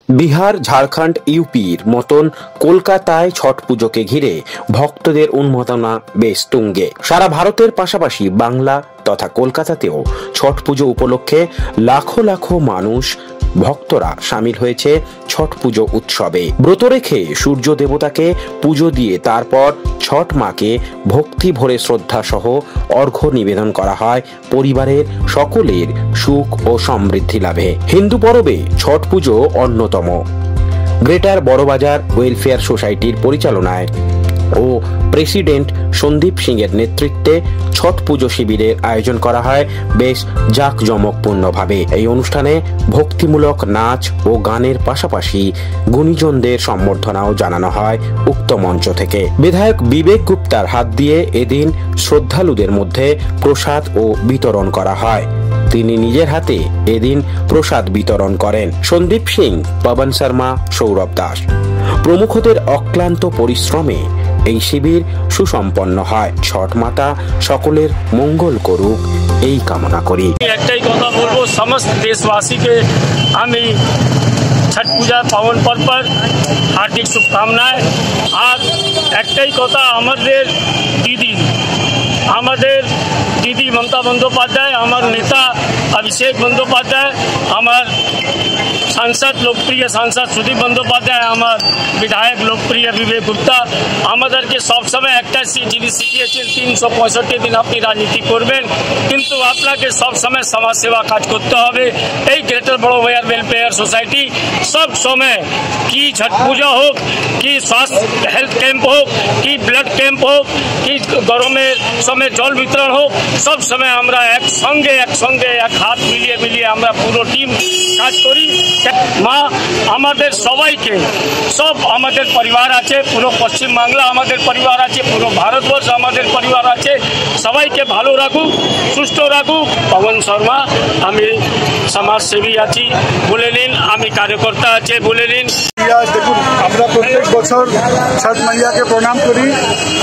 বিহার, ঝাড়খণ্ড, ইউপির মতন কলকাতায় ছট পুজোকে ঘিরে ভক্তদের উন্মাদনা বেশ তুঙ্গে। সারা ভারতের পাশাপাশি বাংলা তথা কলকাতাতেও ছট পুজো উপলক্ষে লাখো লাখো মানুষ ভক্তরা সামিল হয়েছে ছট পুজো উৎসবে। ব্রত রেখে সূর্য দেবতাকে পুজো দিয়ে তারপর ছট মাকে ভক্তি ভরে শ্রদ্ধা সহ অর্ঘ্য নিবেদন করা হয় পরিবারের সকলের সুখ ও সমৃদ্ধি লাভে। হিন্দু পরবে ছট পুজো অন্যতম। গ্রেটার বড়বাজার ওয়েলফেয়ার সোসাইটির পরিচালনায় ও প্রেসিডেন্ট সন্দীপ সিং এর নেতৃত্বে ছট পুজো শিবিরের আয়োজন করা হয় বেশ জাঁকজমকপূর্ণভাবে। এই অনুষ্ঠানে ভক্তিমূলক নাচ ও গানের পাশাপাশি গুণীজনদের সম্বর্ধনাও জানানো হয় উক্ত মঞ্চ থেকে। বিধায়ক বিবেক গুপ্তার হাত দিয়ে এদিন শ্রদ্ধালুদের মধ্যে প্রসাদ ও বিতরণ করা হয়। তিনি নিজের হাতে এদিন প্রসাদ বিতরণ করেন। সন্দীপ সিং, পবন শর্মা, সৌরভ দাস প্রমুখদের অক্লান্ত পরিশ্রমে এই শিবির সুসম্পন্ন হয়। ছট মাতা সকলের মঙ্গল করুক এই কামনা করি। একটাই কথা বলবো, সমস্ত দেশবাসীকে আমি ছট পূজার পাবন পর্বের হার্দিক শুভকামনায়। আর একটাই কথা, আমাদের দিদি মমতা বন্দ্যোপাধ্যায়, আমার নেতা অভিষেক বন্দ্যোপাধ্যায়, আমার লোকপ্রিয় সাংসদ সুদীপ বন্দ্যোপাধ্যায়, আমার বিধায়ক লোকপ্রিয় বিবেক গুপ্তা আমাদেরকে সবসময় একটা জিনিস শিখিয়েছেন, 365 দিন আপনি রাজনীতি করবেন, কিন্তু আপনাকে সবসময় সমাজ সেবা কাজ করতে হবে। এই গ্রেটার বড়বাজার ওয়েলফেয়ার সোসাইটি সব সময়, কি ছট পূজা হোক, কি স্বাস্থ্য হেলথ ক্যাম্প হোক, কি ব্লাড ক্যাম্প হোক, কি গরমের সময় জল বিতরণ হোক, সব সময় আমরা একসঙ্গে এক হাত মিলিয়ে আমরা পুরো টিম কাজ করি। মা আমাদের সবাইকে, সব আমাদের পরিবার আছে, পুরো পশ্চিম বাংলা আমাদের পরিবার আছে, পুরো ভারতবর্ষ আমাদের পরিবার আছে, সবাইকে ভালো রাখুক, সুস্থ রাখুক। পবন শর্মা, আমি সমাজসেবী আছি বলে নিন, আমি কার্যকর্তা আছে বলে নিন। দেখুন, আমরা প্রত্যেক বছর ছট মাইয়াকে প্রণাম করি।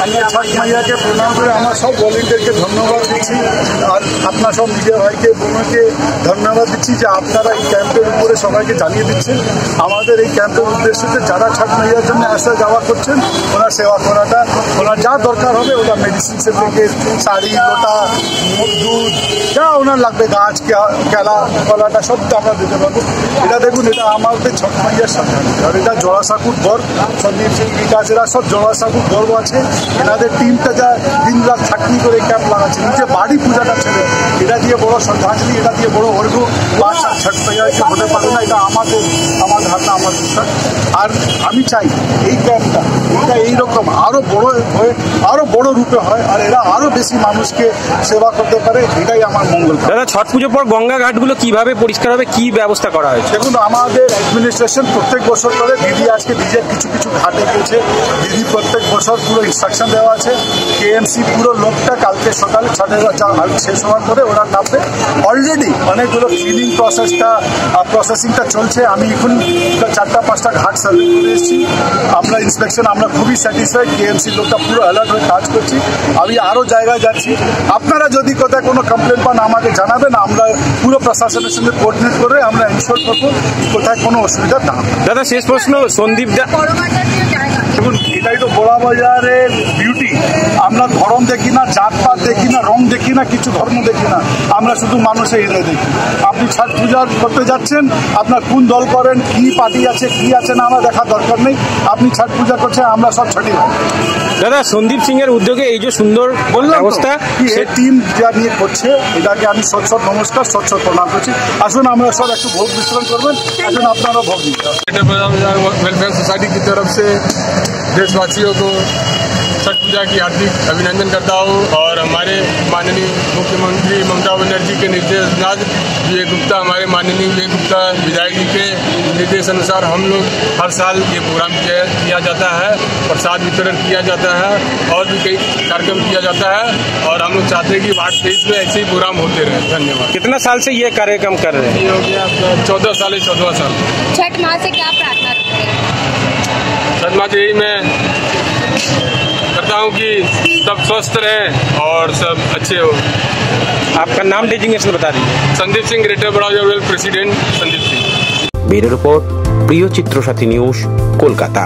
আমরা ছট মাইয়াকে প্রণাম করে আমার সব ভলেন্টিয়ারকে ধন্যবাদ দিচ্ছি, আর আপনার সব মিডিয়া ভাইকে বোনকে ধন্যবাদ দিচ্ছি যে আপনারা এই ক্যাম্পের উপরে সবাইকে জানিয়ে দিচ্ছেন। আমাদের এই ক্যাম্পের উদ্দেশ্যে যারা ছট মাইয়ার জন্য আসা যাওয়া করছেন, ওনার সেবা করাটা, ওনার যা দরকার হবে, ওনার মেডিসিন থেকে শাড়ি, লোটা, দুধ, যা ওনার লাগবে, গাছ কলাটা সব আমরা দিতে পারবো। এটা দেখুন, এটা আমাদের ছট মাইয়ার সাথে, আর এটা জোড়াসাঁকুর গর্ব। সন্দীপ সিং, বিকাশ, এরা সব জোড়াসাঁকুর গর্ব আছে। এনাদের টিমটা যা দিন রাত চাকরি করে ক্যাম্প লাগাচ্ছে, নিজে বাড়ি পূজাটা ছেড়ে, এটা দিয়ে বড় শ্রদ্ধাঞ্জলি, এটা দিয়ে বড় অর্ঘ্য ছট মাইয়াকে হতে পারে না। এটা আমার ধারণা, আমার বিশ্বাস। আর আমি চাই এই ক্যাম্পটা এইরকম আরো বড় হয়ে, আরো বড় রূপে হয়, আর এরা আরো বেশি মানুষকে সেবা করতে পারে, এটাই আমার মঙ্গল। দাদা, ছট পুজোর পর গঙ্গা ঘাটগুলো কিভাবে পরিষ্কার হবে, কি ব্যবস্থা করা হয়েছে? দেখুন, আমাদের অ্যাডমিনিস্ট্রেশন প্রত্যেক বছর করে, দিদি আজকে নিজের কিছু ঘাটে গিয়েছে। দিদি প্রত্যেক বছর পুরো ইনস্ট্রাকশন দেওয়া আছে। কেএমসি পুরো লোকটা কালকে সকালে ছটের শেষ হওয়ার পরে ওরা নামবে। অলরেডি অনেকগুলো ক্লিনিং প্রসেসিংটা চলছে। আমি এখন 4-5টা ঘাট সার্ভে করে এসেছি। আমরা ইন্সপেকশন, আমরা খুবই স্যাটিসফাইড। কেএমসি লোকটা পুরো অ্যালার্ট হয়ে কাজ করছি। আমি আরও জায়গায় যাচ্ছি। আপনারা যদি কোথায় কোনো কমপ্লেন পান আমাকে জানাবেন, আমরা পুরো প্রশাসনের সঙ্গে কোঅর্ডিনেট করে আমরা ইনশোর করবো কোথায় কোনো অসুবিধা না। দাদা, শেষ প্রশ্ন, সন্দীপ দা, দেখুন, এটাই তো বড়বাজারের বিউটি। আমরা ধর্ম দেখি না, জাতপাত দেখি না, রং দেখি না, কিছু ধর্ম দেখি না, আমরা শুধু মানুষের হৃদয় দেখি। আপনি ছট পূজা করতে যাচ্ছেন, আপনার কোন দল করেন, কি পার্টি আছে, কি আছে না, আমরা দেখার দরকার নেই। আপনি ছট পূজা করছেন, আমরা সব ছটি। দাদা, সন্দীপ সিং এর উদ্যোগে এই যে সুন্দর ব্যবস্থা, এই টিম যা নিয়ে করছে, এটাকে আমি সৎ নমস্কার, সৎ প্রণাম করছি। আসুন, আমরা সব একটু ভোগ বিতরণ করবেন। আসুন, আপনারা ভোগ দিন। वेलफेयर सोसाइटी की तरफ से देशवासियों को छठ पूजा की हार्दिक अभिनंदन करता हूँ। और हमारे माननीय मुख्यमंत्री ममता बनर्जी के निर्देशानुसार विवेक गुप्ता, हमारे माननीय विवेक गुप्ता विधायक जी के निर्देश अनुसार हम लोग हर साल ये प्रोग्राम किया जाता है, प्रसाद वितरण किया जाता है और भी कई कार्यक्रम किया जाता है। और हम लोग चाहते हैं कि वार्ड 23 में ऐसे ही प्रोग्राम होते रहे। धन्यवाद। कितना साल से ये कार्यक्रम कर रहे हैं? ये हो गया 14 साल। छठ माँ से क्या प्रार्थना करते हैं? छठ माँ से यही मैं करता हूँ कि सब स्वस्थ रहें और सब अच्छे हो। आपका नाम डेजिग्नेशन बता दीजिए। Sandeep Singh, greater Barabazar president Sandeep Singh. Bureau report. প্রিয় চিত্রসাথী নিউজ, কলকাতা।